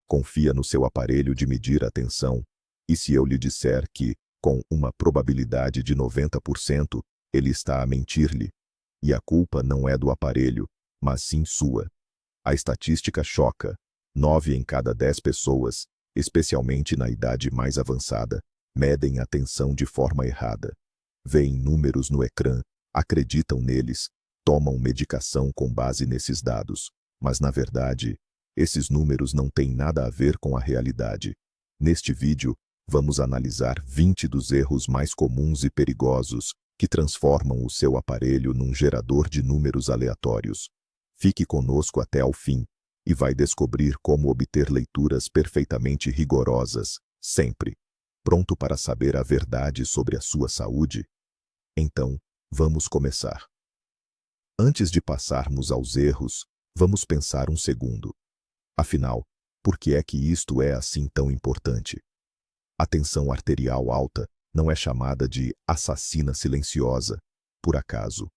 Confia no seu aparelho de medir a tensão, e se eu lhe disser que, com uma probabilidade de 90%, ele está a mentir-lhe, e a culpa não é do aparelho, mas sim sua. A estatística choca: 9 em cada 10 pessoas, especialmente na idade mais avançada, medem a tensão de forma errada. Veem números no ecrã, acreditam neles, tomam medicação com base nesses dados, mas na verdade, esses números não têm nada a ver com a realidade. Neste vídeo, vamos analisar 20 dos erros mais comuns e perigosos que transformam o seu aparelho num gerador de números aleatórios. Fique conosco até ao fim e vai descobrir como obter leituras perfeitamente rigorosas, sempre. Pronto para saber a verdade sobre a sua saúde? Então, vamos começar. Antes de passarmos aos erros, vamos pensar um segundo. Afinal, por que é que isto é assim tão importante? A tensão arterial alta não é chamada de assassina silenciosa, por acaso.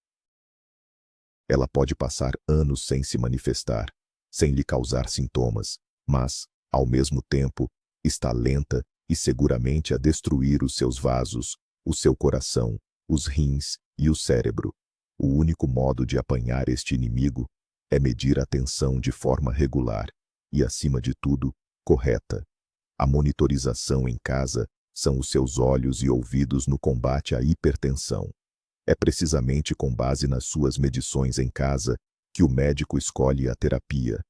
Ela pode passar anos sem se manifestar, sem lhe causar sintomas, mas, ao mesmo tempo, está lenta e seguramente a destruir os seus vasos, o seu coração, os rins e o cérebro. O único modo de apanhar este inimigo é medir a tensão de forma regular e, acima de tudo, correta. A monitorização em casa são os seus olhos e ouvidos no combate à hipertensão. É precisamente com base nas suas medições em casa que o médico escolhe a terapia,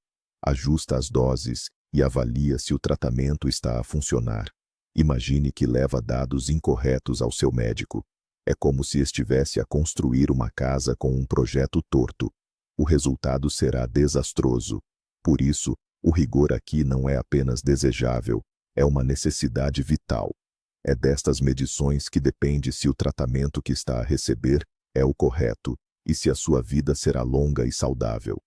ajusta as doses e avalia se o tratamento está a funcionar. Imagine que leva dados incorretos ao seu médico. É como se estivesse a construir uma casa com um projeto torto. O resultado será desastroso. Por isso, o rigor aqui não é apenas desejável, é uma necessidade vital. É destas medições que depende se o tratamento que está a receber é o correto e se a sua vida será longa e saudável.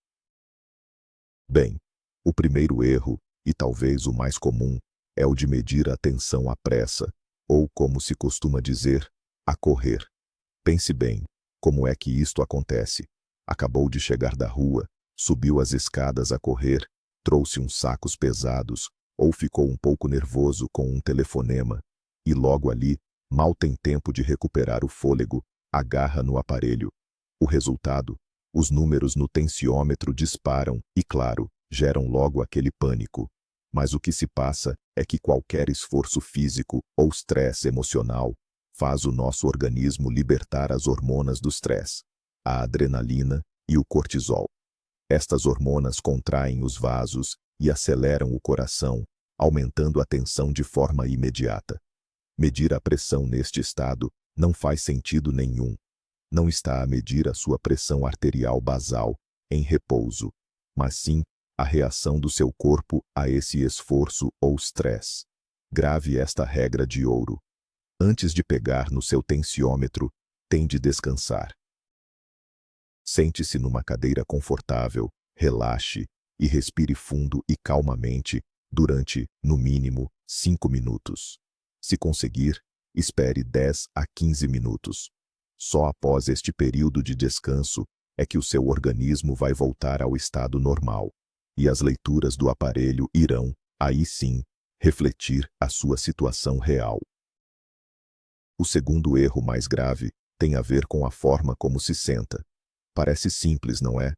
Bem, o primeiro erro, e talvez o mais comum, é o de medir a tensão à pressa, ou como se costuma dizer, a correr. Pense bem, como é que isto acontece? Acabou de chegar da rua, subiu as escadas a correr, trouxe uns sacos pesados, ou ficou um pouco nervoso com um telefonema, e logo ali, mal tem tempo de recuperar o fôlego, agarra no aparelho. O resultado? Os números no tensiômetro disparam e, claro, geram logo aquele pânico. Mas o que se passa é que qualquer esforço físico ou estresse emocional faz o nosso organismo libertar as hormonas do estresse, a adrenalina e o cortisol. Estas hormonas contraem os vasos e aceleram o coração, aumentando a tensão de forma imediata. Medir a pressão neste estado não faz sentido nenhum. Não está a medir a sua pressão arterial basal, em repouso, mas sim a reação do seu corpo a esse esforço ou estresse. Grave esta regra de ouro. Antes de pegar no seu tensiômetro, tem de descansar. Sente-se numa cadeira confortável, relaxe e respire fundo e calmamente durante, no mínimo, 5 minutos. Se conseguir, espere 10 a 15 minutos. Só após este período de descanso é que o seu organismo vai voltar ao estado normal, e as leituras do aparelho irão, aí sim, refletir a sua situação real. O segundo erro mais grave tem a ver com a forma como se senta. Parece simples, não é?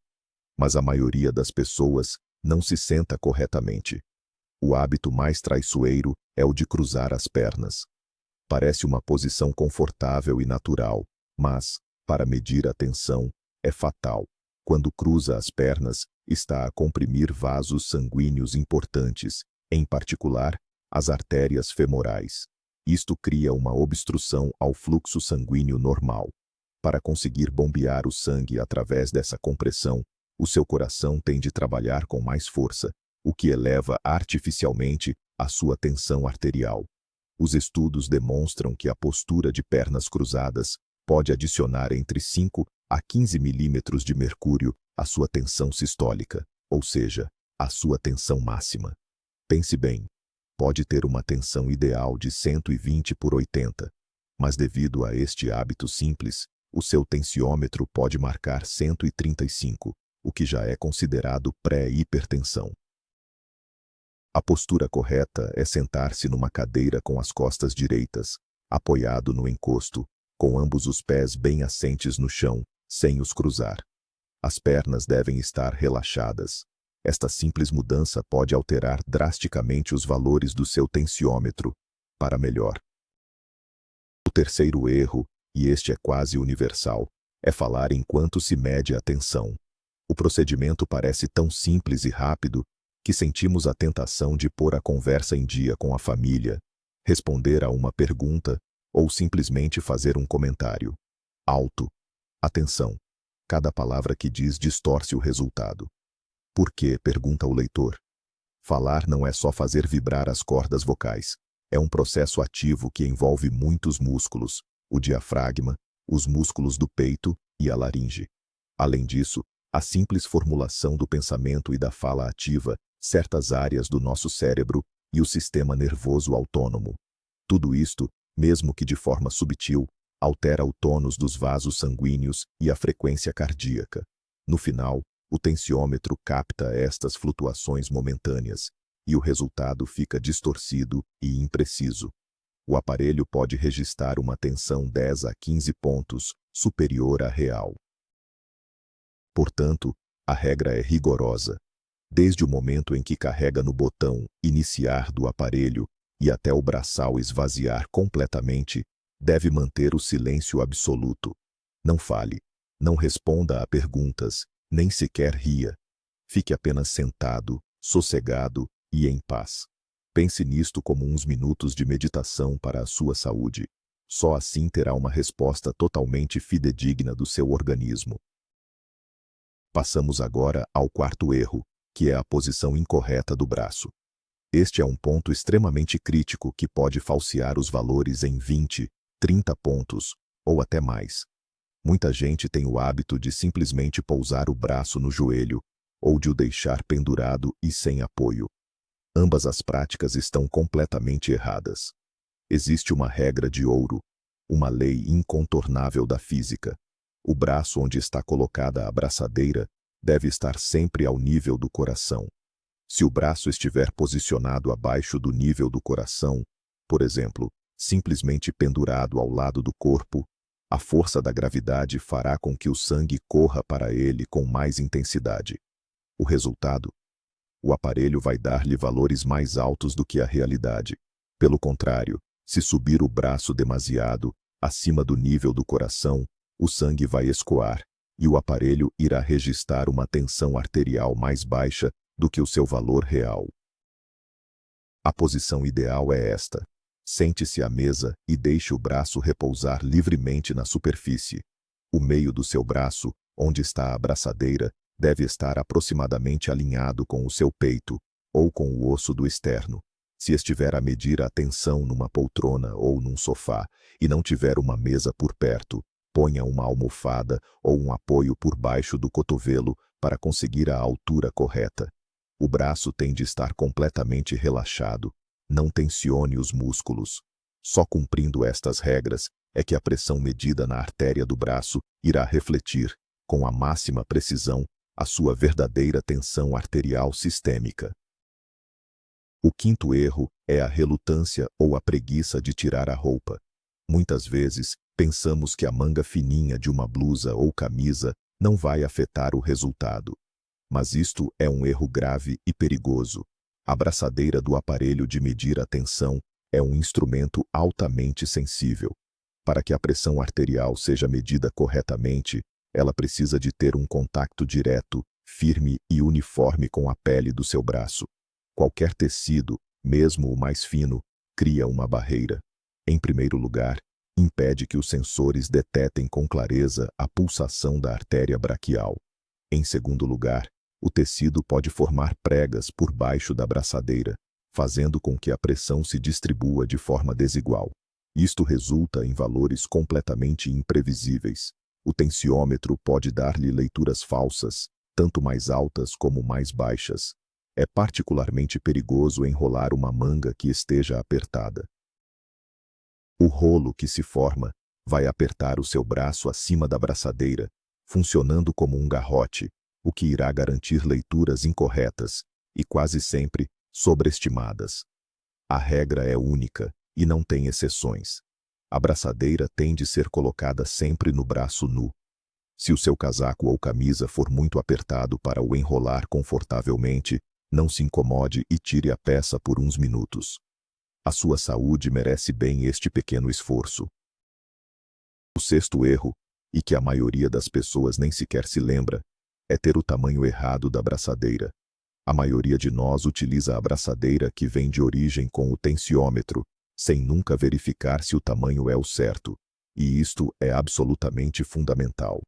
Mas a maioria das pessoas não se senta corretamente. O hábito mais traiçoeiro é o de cruzar as pernas. Parece uma posição confortável e natural, mas, para medir a tensão, é fatal. Quando cruza as pernas, está a comprimir vasos sanguíneos importantes, em particular, as artérias femorais. Isto cria uma obstrução ao fluxo sanguíneo normal. Para conseguir bombear o sangue através dessa compressão, o seu coração tem de trabalhar com mais força, o que eleva artificialmente a sua tensão arterial. Os estudos demonstram que a postura de pernas cruzadas pode adicionar entre 5 a 15 milímetros de mercúrio à sua tensão sistólica, ou seja, à sua tensão máxima. Pense bem, pode ter uma tensão ideal de 120 por 80, mas devido a este hábito simples, o seu tensiômetro pode marcar 135, o que já é considerado pré-hipertensão. A postura correta é sentar-se numa cadeira com as costas direitas, apoiado no encosto, com ambos os pés bem assentes no chão, sem os cruzar. As pernas devem estar relaxadas. Esta simples mudança pode alterar drasticamente os valores do seu tensiômetro, para melhor. O terceiro erro, e este é quase universal, é falar enquanto se mede a tensão. O procedimento parece tão simples e rápido que sentimos a tentação de pôr a conversa em dia com a família, responder a uma pergunta ou simplesmente fazer um comentário. Alto. Atenção. Cada palavra que diz distorce o resultado. Por quê? Pergunta o leitor. Falar não é só fazer vibrar as cordas vocais. É um processo ativo que envolve muitos músculos, o diafragma, os músculos do peito e a laringe. Além disso, a simples formulação do pensamento e da fala ativa certas áreas do nosso cérebro e o sistema nervoso autônomo. Tudo isto, mesmo que de forma subtil, altera o tônus dos vasos sanguíneos e a frequência cardíaca. No final, o tensiômetro capta estas flutuações momentâneas, e o resultado fica distorcido e impreciso. O aparelho pode registrar uma tensão 10 a 15 pontos superior à real. Portanto, a regra é rigorosa. Desde o momento em que carrega no botão iniciar do aparelho e até o braçal esvaziar completamente, deve manter o silêncio absoluto. Não fale, não responda a perguntas, nem sequer ria. Fique apenas sentado, sossegado e em paz. Pense nisto como uns minutos de meditação para a sua saúde. Só assim terá uma resposta totalmente fidedigna do seu organismo. Passamos agora ao quarto erro, que é a posição incorreta do braço. Este é um ponto extremamente crítico que pode falsear os valores em 20, 30 pontos, ou até mais. Muita gente tem o hábito de simplesmente pousar o braço no joelho, ou de o deixar pendurado e sem apoio. Ambas as práticas estão completamente erradas. Existe uma regra de ouro, uma lei incontornável da física. O braço onde está colocada a braçadeira deve estar sempre ao nível do coração. Se o braço estiver posicionado abaixo do nível do coração, por exemplo, simplesmente pendurado ao lado do corpo, a força da gravidade fará com que o sangue corra para ele com mais intensidade. O resultado? O aparelho vai dar-lhe valores mais altos do que a realidade. Pelo contrário, se subir o braço demasiado, acima do nível do coração, o sangue vai escoar, e o aparelho irá registrar uma tensão arterial mais baixa do que o seu valor real. A posição ideal é esta. Sente-se à mesa e deixe o braço repousar livremente na superfície. O meio do seu braço, onde está a braçadeira, deve estar aproximadamente alinhado com o seu peito, ou com o osso do externo. Se estiver a medir a tensão numa poltrona ou num sofá, e não tiver uma mesa por perto, ponha uma almofada ou um apoio por baixo do cotovelo para conseguir a altura correta. O braço tem de estar completamente relaxado. Não tensione os músculos. Só cumprindo estas regras é que a pressão medida na artéria do braço irá refletir, com a máxima precisão, a sua verdadeira tensão arterial sistêmica. O quinto erro é a relutância ou a preguiça de tirar a roupa. Muitas vezes, pensamos que a manga fininha de uma blusa ou camisa não vai afetar o resultado. Mas isto é um erro grave e perigoso. A braçadeira do aparelho de medir a tensão é um instrumento altamente sensível. Para que a pressão arterial seja medida corretamente, ela precisa de ter um contato direto, firme e uniforme com a pele do seu braço. Qualquer tecido, mesmo o mais fino, cria uma barreira. Em primeiro lugar, impede que os sensores detetem com clareza a pulsação da artéria braquial. Em segundo lugar, o tecido pode formar pregas por baixo da braçadeira, fazendo com que a pressão se distribua de forma desigual. Isto resulta em valores completamente imprevisíveis. O tensiômetro pode dar-lhe leituras falsas, tanto mais altas como mais baixas. É particularmente perigoso enrolar uma manga que esteja apertada. O rolo que se forma vai apertar o seu braço acima da braçadeira, funcionando como um garrote, o que irá garantir leituras incorretas e, quase sempre, sobreestimadas. A regra é única e não tem exceções. A braçadeira tem de ser colocada sempre no braço nu. Se o seu casaco ou camisa for muito apertado para o enrolar confortavelmente, não se incomode e tire a peça por uns minutos. A sua saúde merece bem este pequeno esforço. O sexto erro, e que a maioria das pessoas nem sequer se lembra, é ter o tamanho errado da braçadeira. A maioria de nós utiliza a braçadeira que vem de origem com o tensiômetro, sem nunca verificar se o tamanho é o certo, e isto é absolutamente fundamental.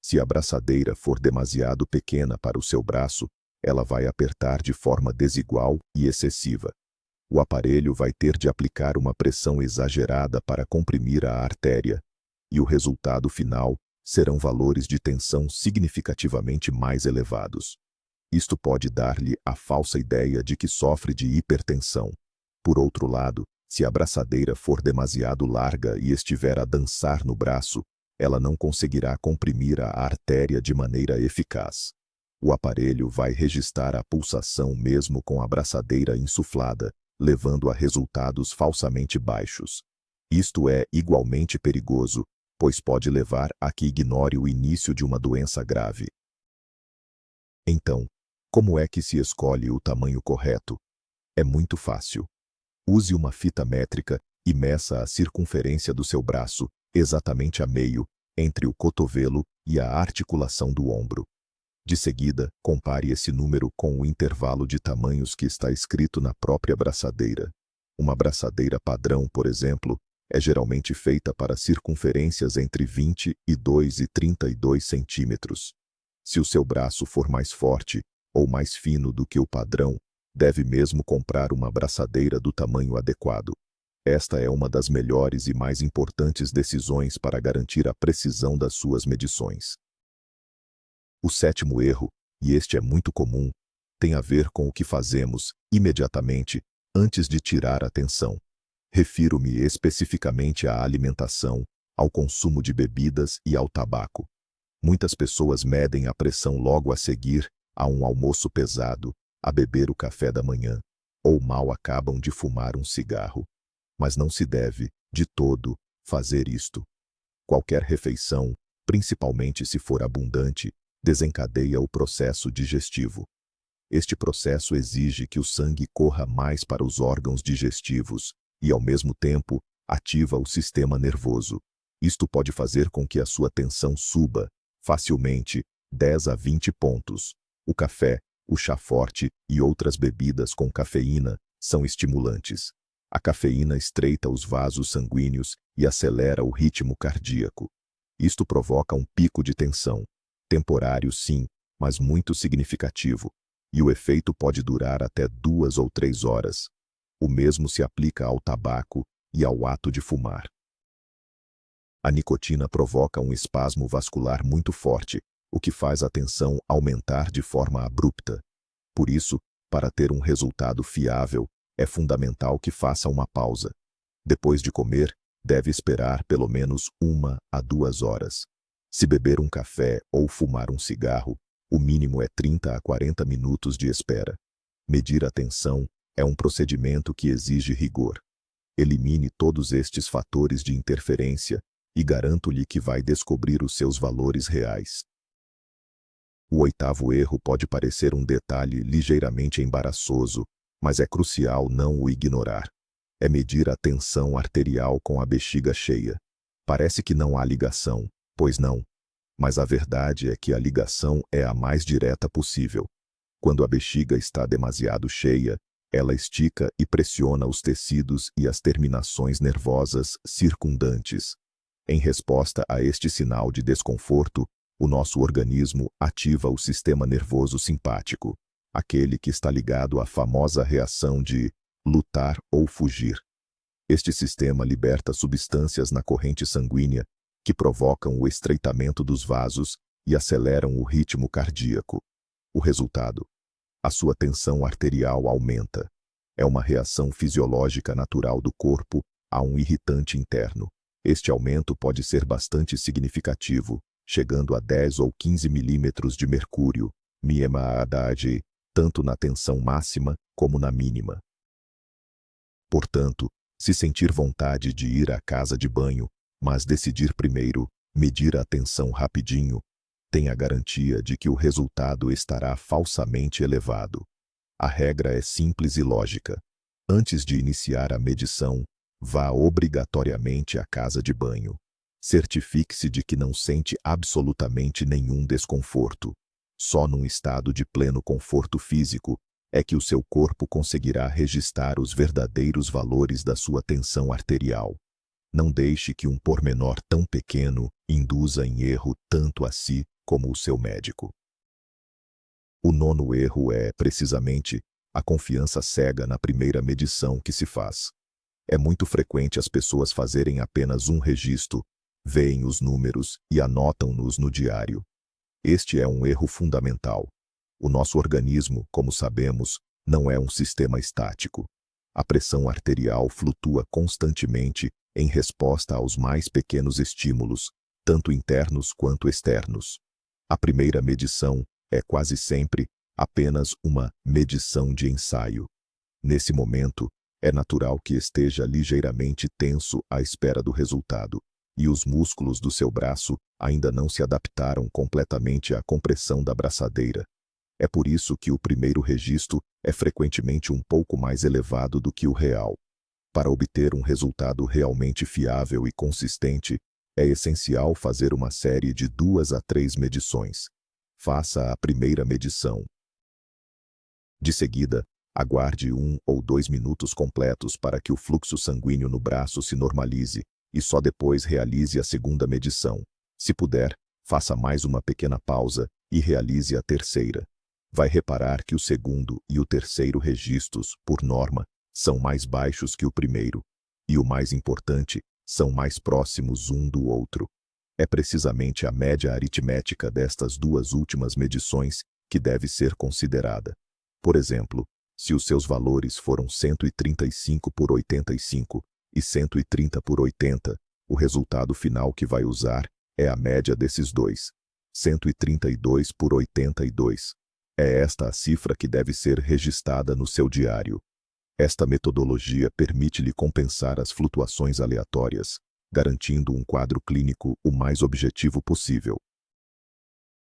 Se a braçadeira for demasiado pequena para o seu braço, ela vai apertar de forma desigual e excessiva. O aparelho vai ter de aplicar uma pressão exagerada para comprimir a artéria, e o resultado final serão valores de tensão significativamente mais elevados. Isto pode dar-lhe a falsa ideia de que sofre de hipertensão. Por outro lado, se a braçadeira for demasiado larga e estiver a dançar no braço, ela não conseguirá comprimir a artéria de maneira eficaz. O aparelho vai registrar a pulsação mesmo com a braçadeira insuflada, levando a resultados falsamente baixos. Isto é igualmente perigoso, pois pode levar a que ignore o início de uma doença grave. Então, como é que se escolhe o tamanho correto? É muito fácil. Use uma fita métrica e meça a circunferência do seu braço, exatamente a meio, entre o cotovelo e a articulação do ombro. De seguida, compare esse número com o intervalo de tamanhos que está escrito na própria braçadeira. Uma braçadeira padrão, por exemplo, é geralmente feita para circunferências entre 22 e 32 centímetros. Se o seu braço for mais forte ou mais fino do que o padrão, deve mesmo comprar uma braçadeira do tamanho adequado. Esta é uma das melhores e mais importantes decisões para garantir a precisão das suas medições. O sétimo erro, e este é muito comum, tem a ver com o que fazemos imediatamente antes de tirar a tensão. Refiro-me especificamente à alimentação, ao consumo de bebidas e ao tabaco. Muitas pessoas medem a pressão logo a seguir a um almoço pesado, a beber o café da manhã, ou mal acabam de fumar um cigarro. Mas não se deve, de todo, fazer isto. Qualquer refeição, principalmente se for abundante, desencadeia o processo digestivo. Este processo exige que o sangue corra mais para os órgãos digestivos e, ao mesmo tempo, ativa o sistema nervoso. Isto pode fazer com que a sua tensão suba, facilmente, 10 a 20 pontos. O café, o chá forte e outras bebidas com cafeína são estimulantes. A cafeína estreita os vasos sanguíneos e acelera o ritmo cardíaco. Isto provoca um pico de tensão. Temporário, sim, mas muito significativo, e o efeito pode durar até 2 ou 3 horas. O mesmo se aplica ao tabaco e ao ato de fumar. A nicotina provoca um espasmo vascular muito forte, o que faz a tensão aumentar de forma abrupta. Por isso, para ter um resultado fiável, é fundamental que faça uma pausa. Depois de comer, deve esperar pelo menos 1 a 2 horas. Se beber um café ou fumar um cigarro, o mínimo é 30 a 40 minutos de espera. Medir a tensão é um procedimento que exige rigor. Elimine todos estes fatores de interferência e garanto-lhe que vai descobrir os seus valores reais. O oitavo erro pode parecer um detalhe ligeiramente embaraçoso, mas é crucial não o ignorar. É medir a tensão arterial com a bexiga cheia. Parece que não há ligação, pois não. Mas a verdade é que a ligação é a mais direta possível. Quando a bexiga está demasiado cheia, ela estica e pressiona os tecidos e as terminações nervosas circundantes. Em resposta a este sinal de desconforto, o nosso organismo ativa o sistema nervoso simpático, aquele que está ligado à famosa reação de lutar ou fugir. Este sistema liberta substâncias na corrente sanguínea que provocam o estreitamento dos vasos e aceleram o ritmo cardíaco. O resultado: a sua tensão arterial aumenta. É uma reação fisiológica natural do corpo a um irritante interno. Este aumento pode ser bastante significativo, chegando a 10 ou 15 milímetros de mercúrio, mmHg, tanto na tensão máxima como na mínima. Portanto, se sentir vontade de ir à casa de banho, mas decidir primeiro medir a tensão rapidinho, tem a garantia de que o resultado estará falsamente elevado. A regra é simples e lógica. Antes de iniciar a medição, vá obrigatoriamente à casa de banho. Certifique-se de que não sente absolutamente nenhum desconforto. Só num estado de pleno conforto físico é que o seu corpo conseguirá registrar os verdadeiros valores da sua tensão arterial. Não deixe que um pormenor tão pequeno induza em erro tanto a si como o seu médico. O nono erro é, precisamente, a confiança cega na primeira medição que se faz. É muito frequente as pessoas fazerem apenas um registro, veem os números e anotam-nos no diário. Este é um erro fundamental. O nosso organismo, como sabemos, não é um sistema estático. A pressão arterial flutua constantemente em resposta aos mais pequenos estímulos, tanto internos quanto externos. A primeira medição é quase sempre apenas uma medição de ensaio. Nesse momento, é natural que esteja ligeiramente tenso à espera do resultado, e os músculos do seu braço ainda não se adaptaram completamente à compressão da braçadeira. É por isso que o primeiro registro é frequentemente um pouco mais elevado do que o real. Para obter um resultado realmente fiável e consistente, é essencial fazer uma série de 2 a 3 medições. Faça a primeira medição. De seguida, aguarde 1 ou 2 minutos completos para que o fluxo sanguíneo no braço se normalize e só depois realize a segunda medição. Se puder, faça mais uma pequena pausa e realize a terceira. Vai reparar que o segundo e o terceiro registros, por norma, são mais baixos que o primeiro, e o mais importante, são mais próximos um do outro. É precisamente a média aritmética destas duas últimas medições que deve ser considerada. Por exemplo, se os seus valores foram 135 por 85 e 130 por 80, o resultado final que vai usar é a média desses dois, 132 por 82. É esta a cifra que deve ser registrada no seu diário. Esta metodologia permite-lhe compensar as flutuações aleatórias, garantindo um quadro clínico o mais objetivo possível.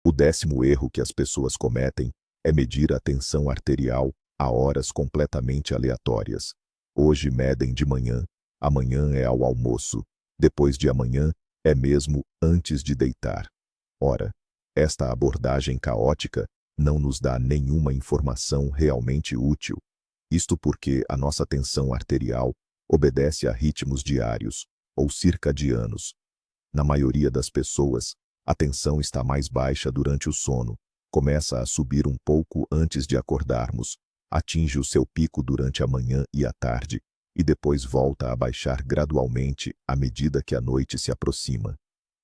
O 10º erro que as pessoas cometem é medir a tensão arterial a horas completamente aleatórias. Hoje medem de manhã, amanhã é ao almoço, depois de amanhã é mesmo antes de deitar. Ora, esta abordagem caótica não nos dá nenhuma informação realmente útil. Isto porque a nossa tensão arterial obedece a ritmos diários ou circadianos. Na maioria das pessoas, a tensão está mais baixa durante o sono, começa a subir um pouco antes de acordarmos, atinge o seu pico durante a manhã e a tarde, e depois volta a baixar gradualmente à medida que a noite se aproxima.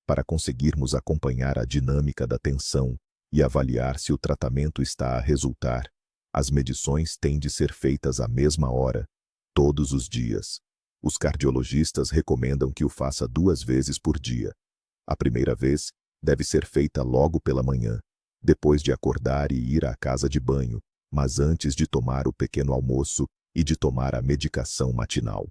Para conseguirmos acompanhar a dinâmica da tensão e avaliar se o tratamento está a resultar, as medições têm de ser feitas à mesma hora, todos os dias. Os cardiologistas recomendam que o faça 2 vezes por dia. A primeira vez deve ser feita logo pela manhã, depois de acordar e ir à casa de banho, mas antes de tomar o pequeno almoço e de tomar a medicação matinal.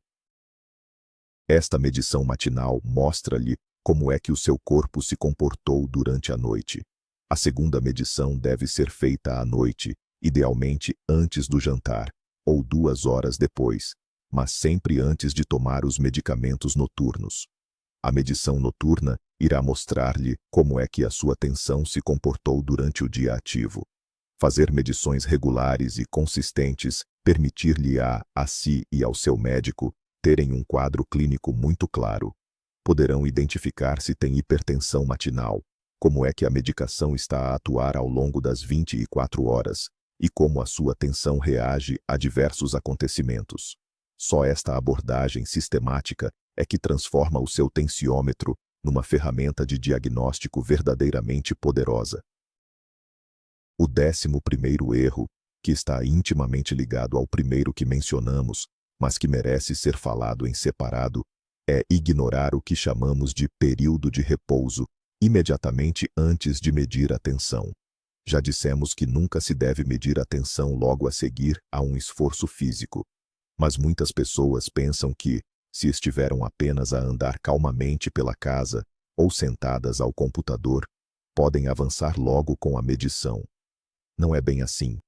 Esta medição matinal mostra-lhe como é que o seu corpo se comportou durante a noite. A segunda medição deve ser feita à noite, idealmente antes do jantar, ou 2 horas depois, mas sempre antes de tomar os medicamentos noturnos. A medição noturna irá mostrar-lhe como é que a sua tensão se comportou durante o dia ativo. Fazer medições regulares e consistentes permitir-lhe-á a si e ao seu médico terem um quadro clínico muito claro. Poderão identificar se tem hipertensão matinal, como é que a medicação está a atuar ao longo das 24 horas e como a sua tensão reage a diversos acontecimentos. Só esta abordagem sistemática é que transforma o seu tensiômetro numa ferramenta de diagnóstico verdadeiramente poderosa. O 11º erro, que está intimamente ligado ao primeiro que mencionamos, mas que merece ser falado em separado, é ignorar o que chamamos de período de repouso imediatamente antes de medir a tensão. Já dissemos que nunca se deve medir a tensão logo a seguir a um esforço físico. Mas muitas pessoas pensam que, se estiveram apenas a andar calmamente pela casa ou sentadas ao computador, podem avançar logo com a medição. Não é bem assim.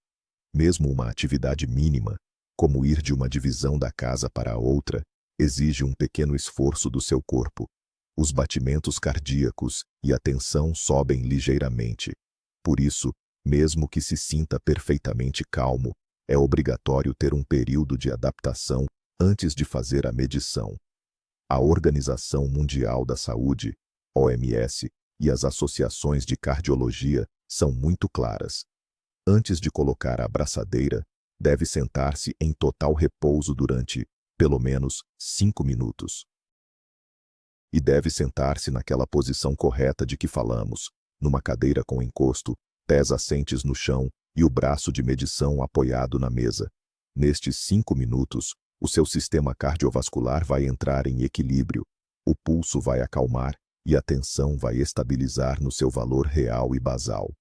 Mesmo uma atividade mínima, como ir de uma divisão da casa para a outra, exige um pequeno esforço do seu corpo. Os batimentos cardíacos e a tensão sobem ligeiramente. Por isso, mesmo que se sinta perfeitamente calmo, é obrigatório ter um período de adaptação antes de fazer a medição. A Organização Mundial da Saúde, OMS, e as associações de cardiologia são muito claras. Antes de colocar a abraçadeira, deve sentar-se em total repouso durante, pelo menos, 5 minutos. E deve sentar-se naquela posição correta de que falamos, numa cadeira com encosto, pés assentes no chão e o braço de medição apoiado na mesa. Nestes 5 minutos, o seu sistema cardiovascular vai entrar em equilíbrio, o pulso vai acalmar e a tensão vai estabilizar no seu valor real e basal.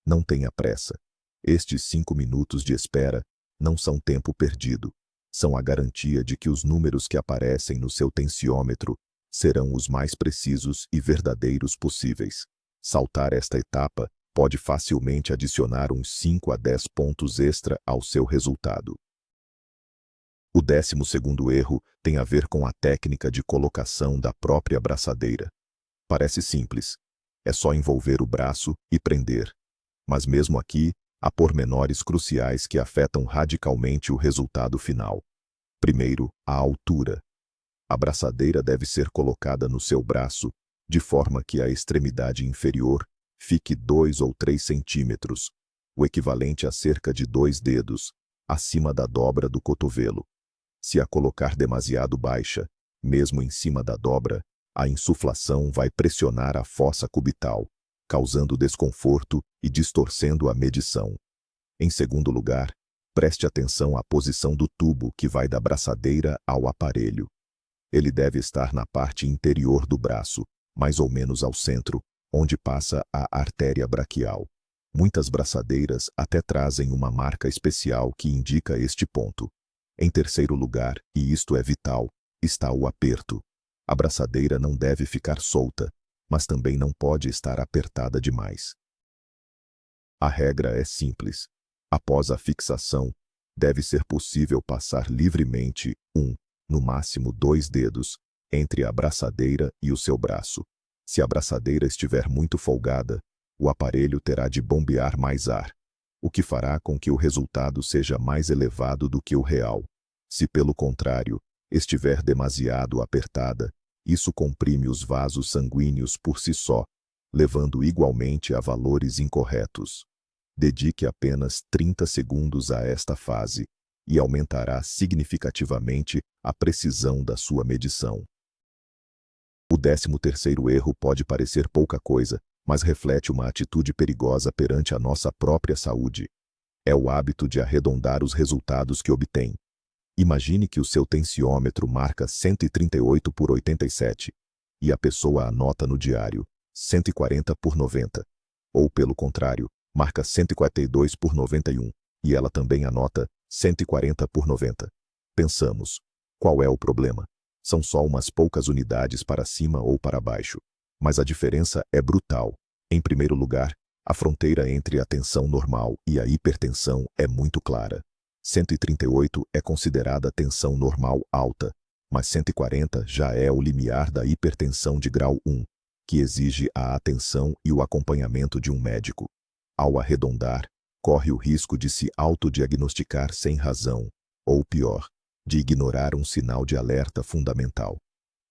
Não tenha pressa. Estes 5 minutos de espera não são tempo perdido. São a garantia de que os números que aparecem no seu tensiômetro serão os mais precisos e verdadeiros possíveis. Saltar esta etapa pode facilmente adicionar uns 5 a 10 pontos extra ao seu resultado. O 12º erro tem a ver com a técnica de colocação da própria abraçadeira. Parece simples. É só envolver o braço e prender. Mas mesmo aqui, há pormenores cruciais que afetam radicalmente o resultado final. Primeiro, a altura. A abraçadeira deve ser colocada no seu braço, de forma que a extremidade inferior fique 2 ou 3 centímetros, o equivalente a cerca de 2 dedos, acima da dobra do cotovelo. Se a colocar demasiado baixa, mesmo em cima da dobra, a insuflação vai pressionar a fossa cubital, causando desconforto e distorcendo a medição. Em segundo lugar, preste atenção à posição do tubo que vai da braçadeira ao aparelho. Ele deve estar na parte interior do braço, mais ou menos ao centro, onde passa a artéria braquial. Muitas braçadeiras até trazem uma marca especial que indica este ponto. Em terceiro lugar, e isto é vital, está o aperto. A braçadeira não deve ficar solta, mas também não pode estar apertada demais. A regra é simples. Após a fixação, deve ser possível passar livremente no máximo 2 dedos, entre a abraçadeira e o seu braço. Se a abraçadeira estiver muito folgada, o aparelho terá de bombear mais ar, o que fará com que o resultado seja mais elevado do que o real. Se, pelo contrário, estiver demasiado apertada, isso comprime os vasos sanguíneos por si só, levando igualmente a valores incorretos. Dedique apenas 30 segundos a esta fase e aumentará significativamente a precisão da sua medição. O 13º erro pode parecer pouca coisa, mas reflete uma atitude perigosa perante a nossa própria saúde. É o hábito de arredondar os resultados que obtém. Imagine que o seu tensiômetro marca 138/87 e a pessoa anota no diário 140/90. Ou, pelo contrário, marca 142/91 e ela também anota 140/90. Pensamos, qual é o problema? São só umas poucas unidades para cima ou para baixo. Mas a diferença é brutal. Em primeiro lugar, a fronteira entre a tensão normal e a hipertensão é muito clara. 138 é considerada tensão normal alta, mas 140 já é o limiar da hipertensão de grau 1, que exige a atenção e o acompanhamento de um médico. Ao arredondar, corre o risco de se autodiagnosticar sem razão, ou pior, de ignorar um sinal de alerta fundamental.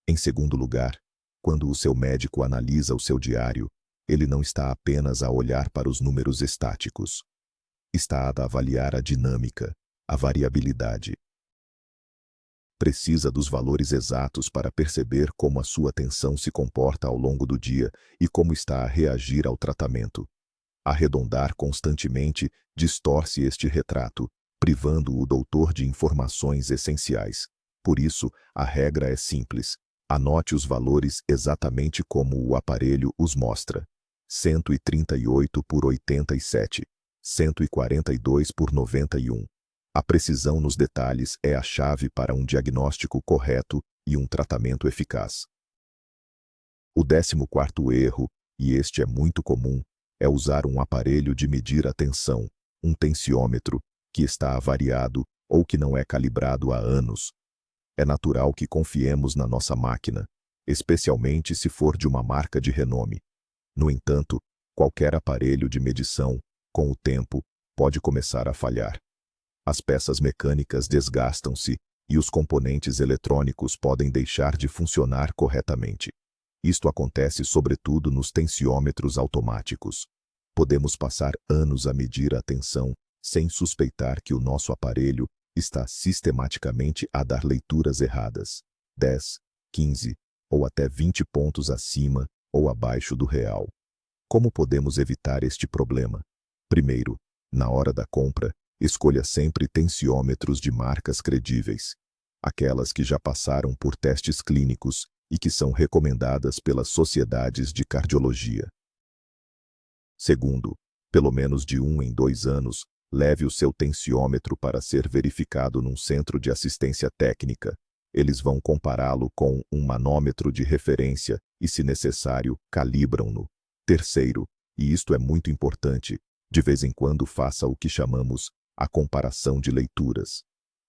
Em segundo lugar, quando o seu médico analisa o seu diário, ele não está apenas a olhar para os números estáticos. Está a avaliar a dinâmica, a variabilidade. Precisa dos valores exatos para perceber como a sua tensão se comporta ao longo do dia e como está a reagir ao tratamento. Arredondar constantemente distorce este retrato, privando o doutor de informações essenciais. Por isso, a regra é simples. Anote os valores exatamente como o aparelho os mostra. 138 por 87, 142 por 91. A precisão nos detalhes é a chave para um diagnóstico correto e um tratamento eficaz. O 14º erro, e este é muito comum, é usar um aparelho de medir a tensão, um tensiômetro, que está avariado ou que não é calibrado há anos. É natural que confiemos na nossa máquina, especialmente se for de uma marca de renome. No entanto, qualquer aparelho de medição, com o tempo, pode começar a falhar. As peças mecânicas desgastam-se e os componentes eletrônicos podem deixar de funcionar corretamente. Isto acontece sobretudo nos tensiômetros automáticos. Podemos passar anos a medir a tensão sem suspeitar que o nosso aparelho está sistematicamente a dar leituras erradas, 10, 15 ou até 20 pontos acima ou abaixo do real. Como podemos evitar este problema? Primeiro, na hora da compra, escolha sempre tensiômetros de marcas credíveis, aquelas que já passaram por testes clínicos e que são recomendadas pelas sociedades de cardiologia. Segundo, pelo menos de 1 em 2 anos, leve o seu tensiômetro para ser verificado num centro de assistência técnica. Eles vão compará-lo com um manômetro de referência e, se necessário, calibram-no. Terceiro, e isto é muito importante, de vez em quando faça o que chamamos a comparação de leituras.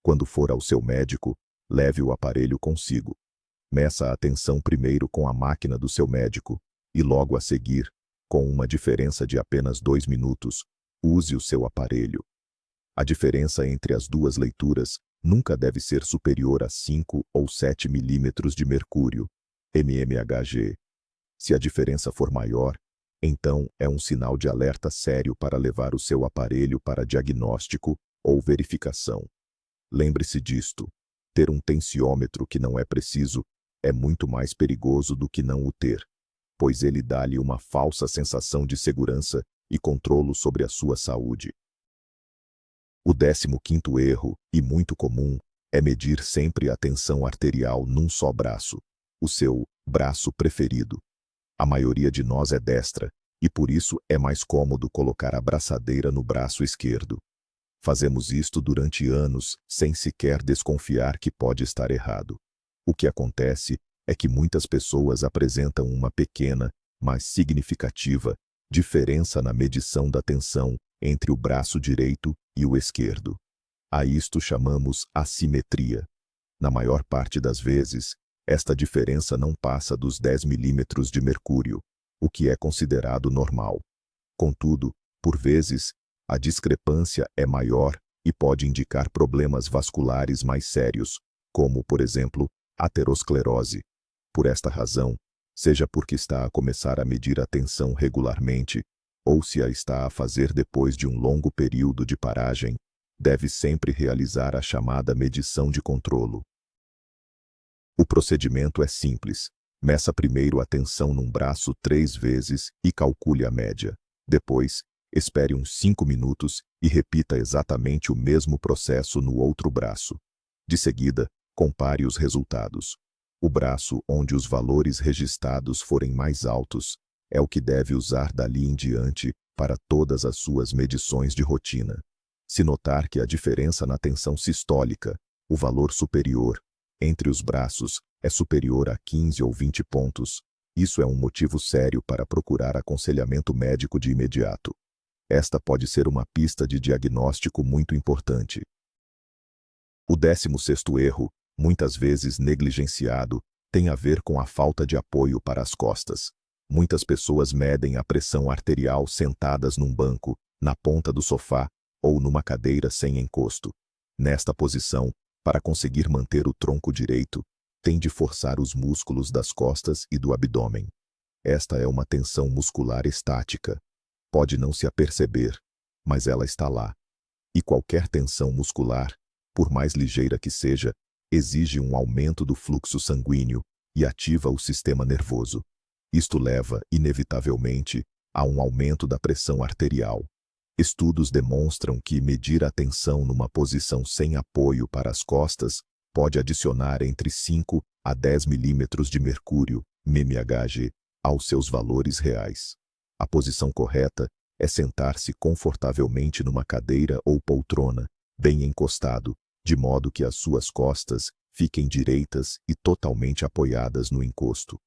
Quando for ao seu médico, leve o aparelho consigo. Meça a tensão primeiro com a máquina do seu médico e logo a seguir, com uma diferença de apenas 2 minutos, use o seu aparelho. A diferença entre as duas leituras nunca deve ser superior a 5 ou 7 milímetros de mercúrio, mmHg. Se a diferença for maior, então é um sinal de alerta sério para levar o seu aparelho para diagnóstico ou verificação. Lembre-se disto: ter um tensiômetro que não é preciso é muito mais perigoso do que não o ter, pois ele dá-lhe uma falsa sensação de segurança e controle sobre a sua saúde. O 15º erro, e muito comum, é medir sempre a tensão arterial num só braço, o seu braço preferido. A maioria de nós é destra, e por isso é mais cômodo colocar a braçadeira no braço esquerdo. Fazemos isto durante anos, sem sequer desconfiar que pode estar errado. O que acontece é que muitas pessoas apresentam uma pequena, mas significativa, diferença na medição da tensão entre o braço direito e o esquerdo. A isto chamamos assimetria. Na maior parte das vezes, esta diferença não passa dos 10 milímetros de mercúrio, o que é considerado normal. Contudo, por vezes, a discrepância é maior e pode indicar problemas vasculares mais sérios, como, por exemplo, aterosclerose. Por esta razão, seja porque está a começar a medir a tensão regularmente, ou se a está a fazer depois de um longo período de paragem, deve sempre realizar a chamada medição de controlo. O procedimento é simples. Meça primeiro a tensão num braço 3 vezes e calcule a média. Depois, espere uns 5 minutos e repita exatamente o mesmo processo no outro braço. De seguida, compare os resultados. O braço onde os valores registrados forem mais altos é o que deve usar dali em diante para todas as suas medições de rotina. Se notar que a diferença na tensão sistólica, o valor superior, entre os braços, é superior a 15 ou 20 pontos, isso é um motivo sério para procurar aconselhamento médico de imediato. Esta pode ser uma pista de diagnóstico muito importante. O 16º erro, muitas vezes negligenciado, tem a ver com a falta de apoio para as costas. Muitas pessoas medem a pressão arterial sentadas num banco, na ponta do sofá ou numa cadeira sem encosto. Nesta posição, para conseguir manter o tronco direito, tem de forçar os músculos das costas e do abdômen. Esta é uma tensão muscular estática. Pode não se aperceber, mas ela está lá. E qualquer tensão muscular, por mais ligeira que seja, exige um aumento do fluxo sanguíneo e ativa o sistema nervoso. Isto leva, inevitavelmente, a um aumento da pressão arterial. Estudos demonstram que medir a tensão numa posição sem apoio para as costas pode adicionar entre 5 a 10 milímetros de mercúrio, mmHg, aos seus valores reais. A posição correta é sentar-se confortavelmente numa cadeira ou poltrona, bem encostado, de modo que as suas costas fiquem direitas e totalmente apoiadas no encosto.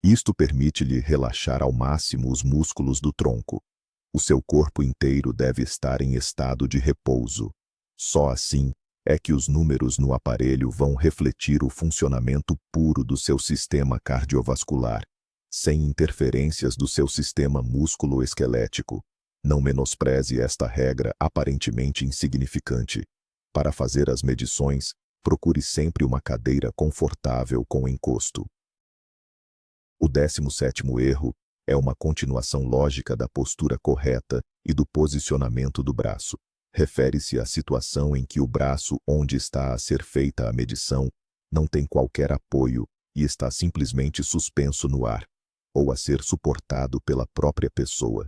Isto permite-lhe relaxar ao máximo os músculos do tronco. O seu corpo inteiro deve estar em estado de repouso. Só assim é que os números no aparelho vão refletir o funcionamento puro do seu sistema cardiovascular, sem interferências do seu sistema músculo-esquelético. Não menospreze esta regra aparentemente insignificante. Para fazer as medições, procure sempre uma cadeira confortável com encosto. O 17º erro é uma continuação lógica da postura correta e do posicionamento do braço. Refere-se à situação em que o braço onde está a ser feita a medição não tem qualquer apoio e está simplesmente suspenso no ar, ou a ser suportado pela própria pessoa.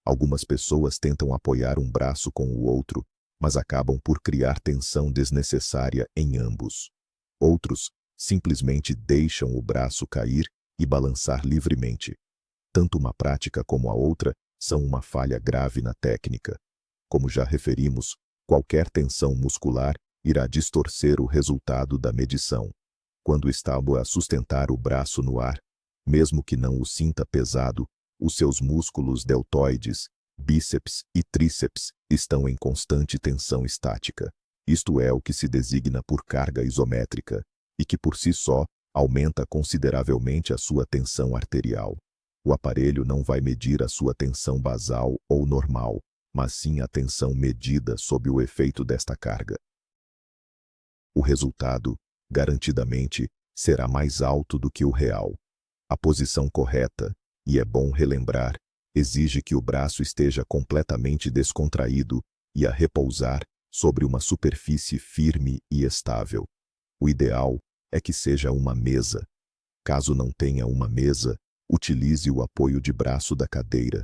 Algumas pessoas tentam apoiar um braço com o outro, mas acabam por criar tensão desnecessária em ambos. Outros simplesmente deixam o braço cair e balançar livremente. Tanto uma prática como a outra são uma falha grave na técnica. Como já referimos, qualquer tensão muscular irá distorcer o resultado da medição. Quando está a sustentar o braço no ar, mesmo que não o sinta pesado, os seus músculos deltoides, bíceps e tríceps estão em constante tensão estática. Isto é o que se designa por carga isométrica, e que por si só aumenta consideravelmente a sua tensão arterial. O aparelho não vai medir a sua tensão basal ou normal, mas sim a tensão medida sob o efeito desta carga. O resultado, garantidamente, será mais alto do que o real. A posição correta, e é bom relembrar, exige que o braço esteja completamente descontraído e a repousar sobre uma superfície firme e estável. O ideal é que seja uma mesa. Caso não tenha uma mesa, utilize o apoio de braço da cadeira,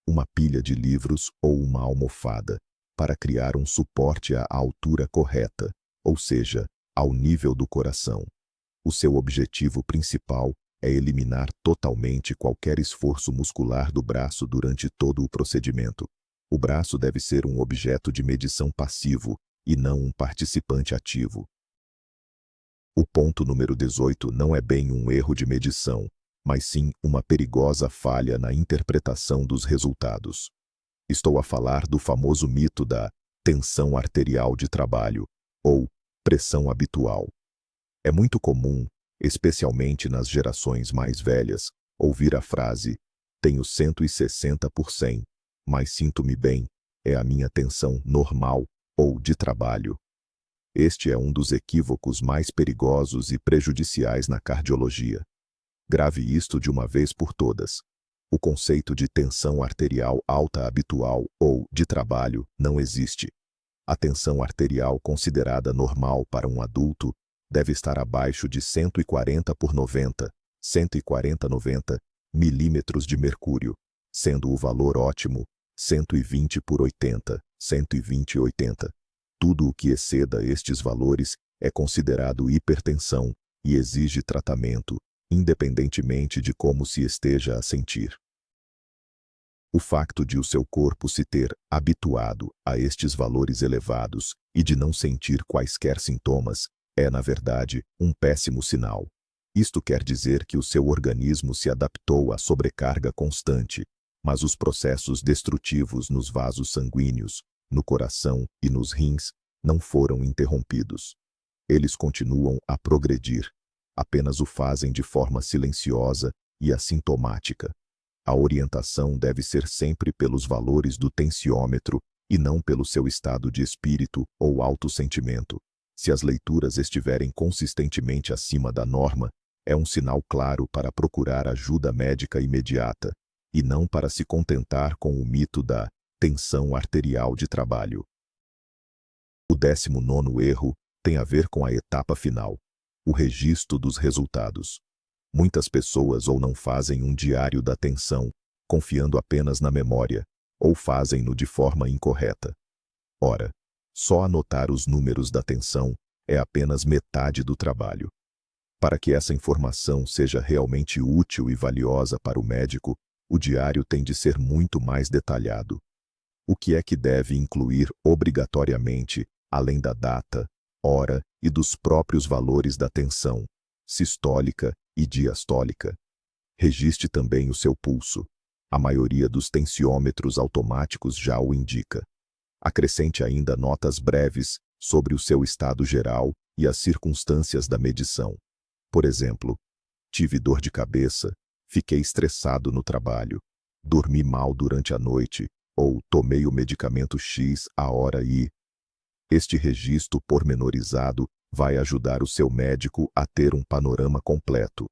uma pilha de livros ou uma almofada, para criar um suporte à altura correta, ou seja, ao nível do coração. O seu objetivo principal é eliminar totalmente qualquer esforço muscular do braço durante todo o procedimento. O braço deve ser um objeto de medição passivo e não um participante ativo. O ponto número 18 não é bem um erro de medição, mas sim uma perigosa falha na interpretação dos resultados. Estou a falar do famoso mito da tensão arterial de trabalho, ou pressão habitual. É muito comum, especialmente nas gerações mais velhas, ouvir a frase: tenho 160 por 100, mas sinto-me bem, é a minha tensão normal ou de trabalho. Este é um dos equívocos mais perigosos e prejudiciais na cardiologia. Grave isto de uma vez por todas. O conceito de tensão arterial alta habitual ou de trabalho não existe. A tensão arterial considerada normal para um adulto deve estar abaixo de 140 por 90, 140/90 milímetros de mercúrio, sendo o valor ótimo 120 por 80, 120/80. Tudo o que exceda estes valores é considerado hipertensão e exige tratamento, independentemente de como se esteja a sentir. O facto de o seu corpo se ter habituado a estes valores elevados e de não sentir quaisquer sintomas é, na verdade, um péssimo sinal. Isto quer dizer que o seu organismo se adaptou à sobrecarga constante, mas os processos destrutivos nos vasos sanguíneos, no coração e nos rins não foram interrompidos. Eles continuam a progredir, apenas o fazem de forma silenciosa e assintomática. A orientação deve ser sempre pelos valores do tensiômetro e não pelo seu estado de espírito ou autossentimento. Se as leituras estiverem consistentemente acima da norma, é um sinal claro para procurar ajuda médica imediata, e não para se contentar com o mito da tensão arterial de trabalho. O 19º erro tem a ver com a etapa final, o registro dos resultados. Muitas pessoas ou não fazem um diário da tensão, confiando apenas na memória, ou fazem-no de forma incorreta. Ora, só anotar os números da tensão é apenas metade do trabalho. Para que essa informação seja realmente útil e valiosa para o médico, o diário tem de ser muito mais detalhado. O que é que deve incluir obrigatoriamente, além da data, hora e dos próprios valores da tensão sistólica e diastólica? Registre também o seu pulso. A maioria dos tensiômetros automáticos já o indica. Acrescente ainda notas breves sobre o seu estado geral e as circunstâncias da medição. Por exemplo, tive dor de cabeça, fiquei estressado no trabalho, dormi mal durante a noite ou tomei o medicamento X a hora Y. Este registro pormenorizado vai ajudar o seu médico a ter um panorama completo.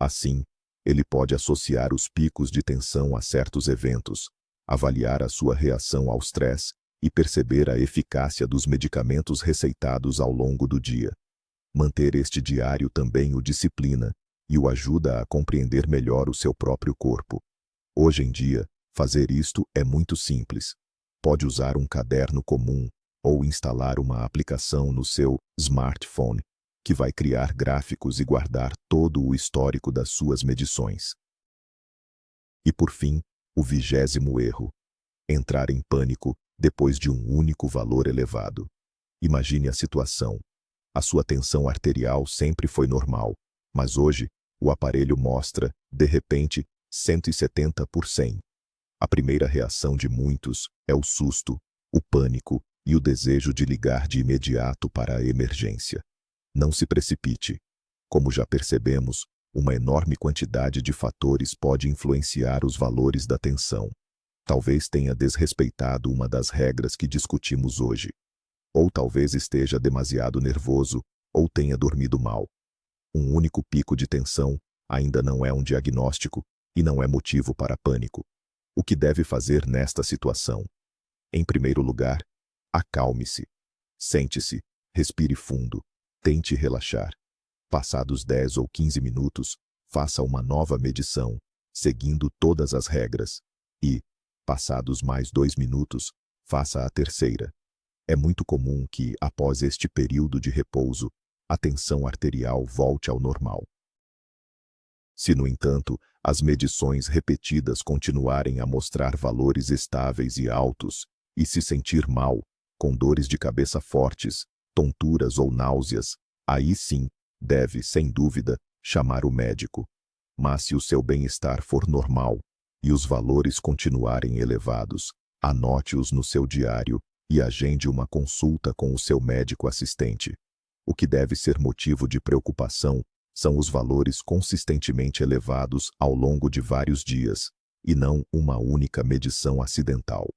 Assim, ele pode associar os picos de tensão a certos eventos, avaliar a sua reação ao estresse e perceber a eficácia dos medicamentos receitados ao longo do dia. Manter este diário também o disciplina e o ajuda a compreender melhor o seu próprio corpo. Hoje em dia, fazer isto é muito simples. Pode usar um caderno comum ou instalar uma aplicação no seu smartphone, que vai criar gráficos e guardar todo o histórico das suas medições. E por fim, o 20º erro: entrar em pânico depois de um único valor elevado. Imagine a situação. A sua tensão arterial sempre foi normal, mas hoje, o aparelho mostra, de repente, 170 por 100. A primeira reação de muitos é o susto, o pânico e o desejo de ligar de imediato para a emergência. Não se precipite. Como já percebemos, uma enorme quantidade de fatores pode influenciar os valores da tensão. Talvez tenha desrespeitado uma das regras que discutimos hoje. Ou talvez esteja demasiado nervoso, ou tenha dormido mal. Um único pico de tensão ainda não é um diagnóstico e não é motivo para pânico. O que deve fazer nesta situação? Em primeiro lugar, acalme-se. Sente-se, respire fundo, tente relaxar. Passados 10 ou 15 minutos, faça uma nova medição, seguindo todas as regras. E, passados mais 2 minutos, faça a terceira. É muito comum que, após este período de repouso, a tensão arterial volte ao normal. Se, no entanto, as medições repetidas continuarem a mostrar valores estáveis e altos, e se sentir mal, com dores de cabeça fortes, tonturas ou náuseas, aí sim, deve, sem dúvida, chamar o médico. Mas se o seu bem-estar for normal, e os valores continuarem elevados, anote-os no seu diário e agende uma consulta com o seu médico assistente. O que deve ser motivo de preocupação são os valores consistentemente elevados ao longo de vários dias, e não uma única medição acidental.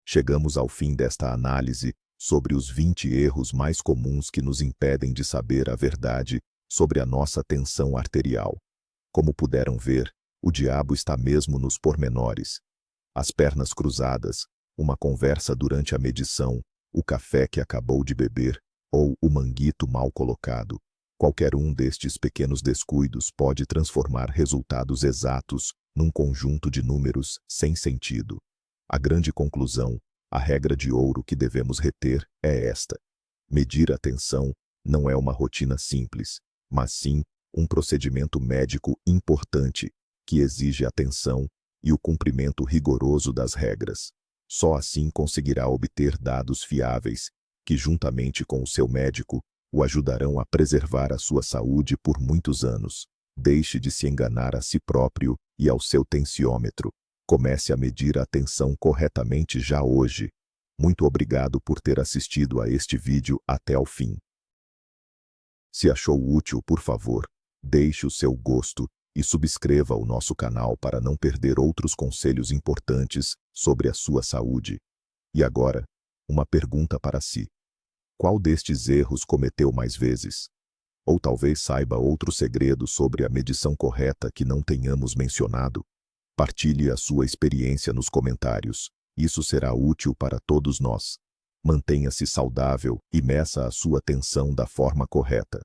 Chegamos ao fim desta análise sobre os 20 erros mais comuns que nos impedem de saber a verdade sobre a nossa tensão arterial. Como puderam ver, o diabo está mesmo nos pormenores. As pernas cruzadas, uma conversa durante a medição, o café que acabou de beber, ou o manguito mal colocado. Qualquer um destes pequenos descuidos pode transformar resultados exatos num conjunto de números sem sentido. A grande conclusão, a regra de ouro que devemos reter é esta: medir a tensão não é uma rotina simples, mas sim um procedimento médico importante que exige atenção e o cumprimento rigoroso das regras. Só assim conseguirá obter dados fiáveis que, juntamente com o seu médico, o ajudarão a preservar a sua saúde por muitos anos. Deixe de se enganar a si próprio e ao seu tensiômetro. Comece a medir a tensão corretamente já hoje. Muito obrigado por ter assistido a este vídeo até ao fim. Se achou útil, por favor, deixe o seu gosto e subscreva o nosso canal para não perder outros conselhos importantes sobre a sua saúde. E agora, uma pergunta para si. Qual destes erros cometeu mais vezes? Ou talvez saiba outro segredo sobre a medição correta que não tenhamos mencionado? Partilhe a sua experiência nos comentários. Isso será útil para todos nós. Mantenha-se saudável e meça a sua tensão da forma correta.